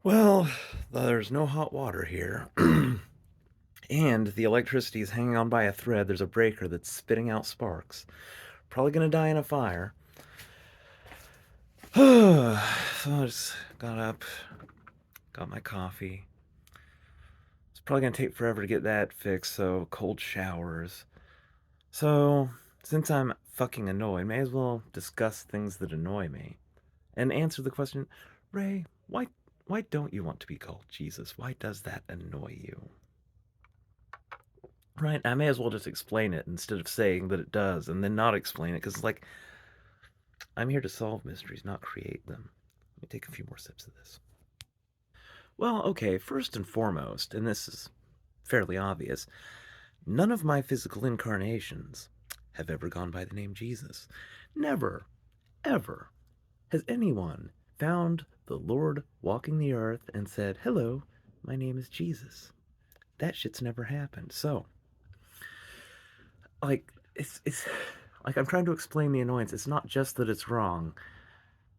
Well, there's no hot water here. And the electricity is hanging on by a thread. There's a breaker that's spitting out sparks. Probably gonna die in a fire. So I just got up, got my coffee. It's probably gonna take forever to get that fixed, so cold showers. So, since I'm fucking annoyed, may as well discuss things that annoy me and answer the question, Ray, why don't you want to be called Jesus? Why does that annoy you? Right, I may as well just explain it instead of saying that it does and then not explain it, because it's like, I'm here to solve mysteries, not create them. Let me take a few more sips of this. Well, okay, first and foremost, and this is fairly obvious, none of my physical incarnations have ever gone by the name Jesus. Never, ever has anyone found the Lord walking the earth and said, "Hello, my name is Jesus." That shit's never happened. So, it's like I'm trying to explain the annoyance. It's not just that it's wrong,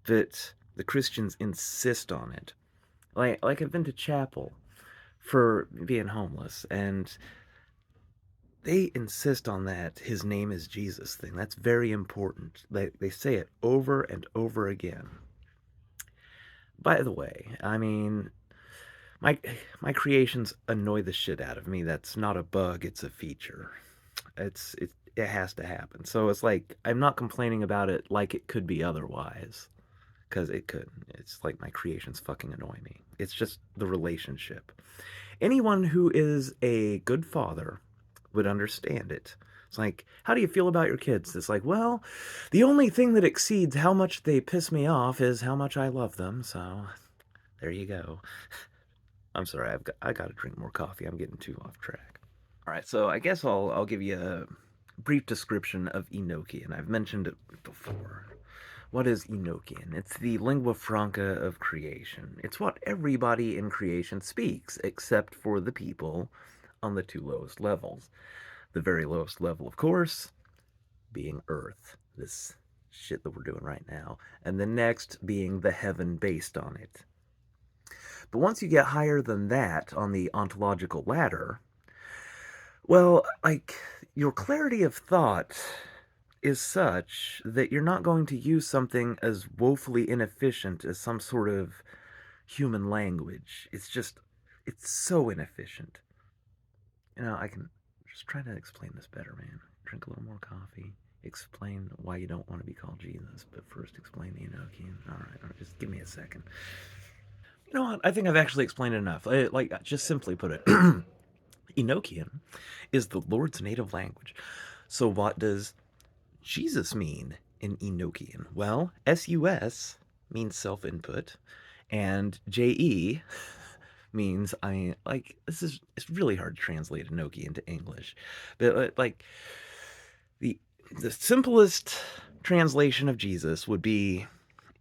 that the Christians insist on it. Like I've been to chapel for being homeless, and they insist on that his name is Jesus thing. That's very important. They say it over and over again. By the way, I mean, my my creations annoy the shit out of me. That's not a bug, it's a feature. It has to happen. So it's like I'm not complaining about it like it could be otherwise, because it could. It's like my creations fucking annoy me. It's just the relationship. Anyone who is a good father would understand it. It's like, how do you feel about your kids? It's like, well, the only thing that exceeds how much they piss me off is how much I love them. So there you go. I'm sorry, I got to drink more coffee. I'm getting too off track. All right, so I guess I'll give you a brief description of Enochian. I've mentioned it before. What is Enochian? It's the lingua franca of creation. It's what everybody in creation speaks, except for the people on the two lowest levels. The very lowest level, of course, being Earth, this shit that we're doing right now, and the next being the heaven based on it. But once you get higher than that on the ontological ladder, well, like, your clarity of thought is such that you're not going to use something as woefully inefficient as some sort of human language. It's so inefficient. I can just try to explain this better, man. Drink a little more coffee. Explain why you don't want to be called Jesus, but first explain the Enochian. All right, just give me a second. You know what? I think I've actually explained it enough. Like, just simply put it, Enochian is the Lord's native language. So, what does Jesus mean in Enochian? Well, SUS means self input, and JE means, I mean, like, it's really hard to translate Enochi into English. But, like, the, the simplest translation of Jesus would be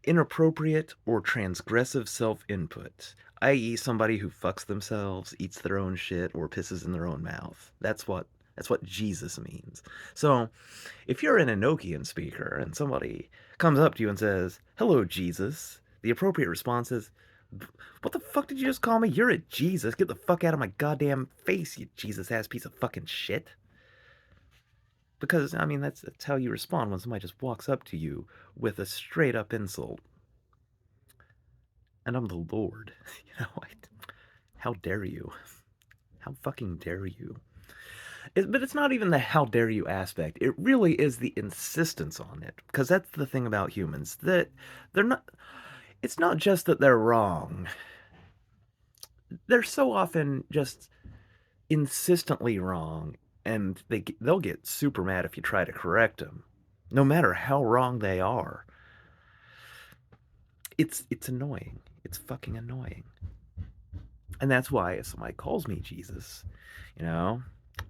inappropriate or transgressive self input, i.e., somebody who fucks themselves, eats their own shit, or pisses in their own mouth. That's what Jesus means. So, if you're an Enochian speaker and somebody comes up to you and says, "Hello, Jesus," the appropriate response is, "What the fuck did you just call me? You're a Jesus. Get the fuck out of my goddamn face, you Jesus ass piece of fucking shit." Because, I mean, that's how you respond when somebody just walks up to you with a straight up insult. And I'm the Lord. How dare you? How fucking dare you? But it's not even the how dare you aspect. It really is the insistence on it. Because that's the thing about humans. That they're not. It's not just that they're wrong. They're so often just insistently wrong. And they'll get super mad if you try to correct them. No matter how wrong they are. It's annoying. It's fucking annoying. And that's why if somebody calls me Jesus, you know,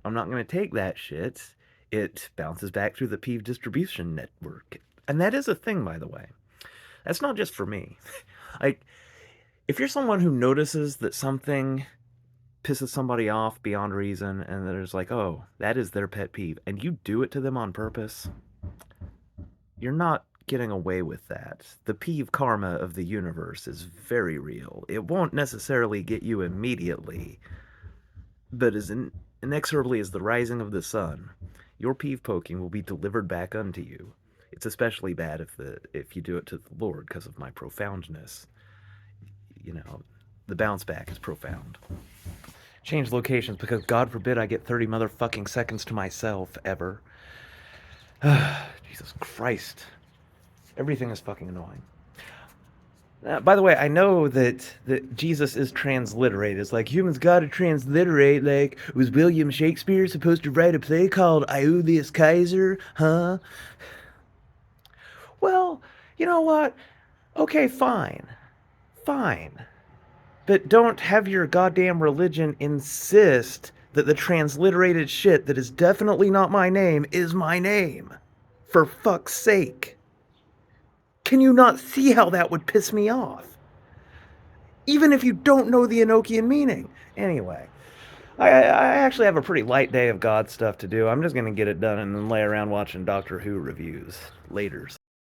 I'm not going to take that shit. It bounces back through the Peeve distribution network. And that is a thing, by the way. That's not just for me. Like, if you're someone who notices that something pisses somebody off beyond reason, and there's like, oh, that is their pet peeve, and you do it to them on purpose, you're not getting away with that. The peeve karma of the universe is very real. It won't necessarily get you immediately, but as inexorably as the rising of the sun, your peeve poking will be delivered back unto you. It's especially bad if you do it to the Lord because of my profoundness. You know, the bounce back is profound. Change locations because God forbid I get 30 motherfucking seconds to myself ever. Jesus Christ. Everything is fucking annoying. By the way, I know that Jesus is transliterated. It's like humans got to transliterate. Like, was William Shakespeare supposed to write a play called Aeolus Kaiser? Huh? Well, you know what? Okay, fine. Fine. But don't have your goddamn religion insist that the transliterated shit that is definitely not my name is my name. For fuck's sake. Can you not see how that would piss me off? Even if you don't know the Enochian meaning. Anyway, I actually have a pretty light day of God stuff to do. I'm just going to get it done and then lay around watching Doctor Who reviews. Laters.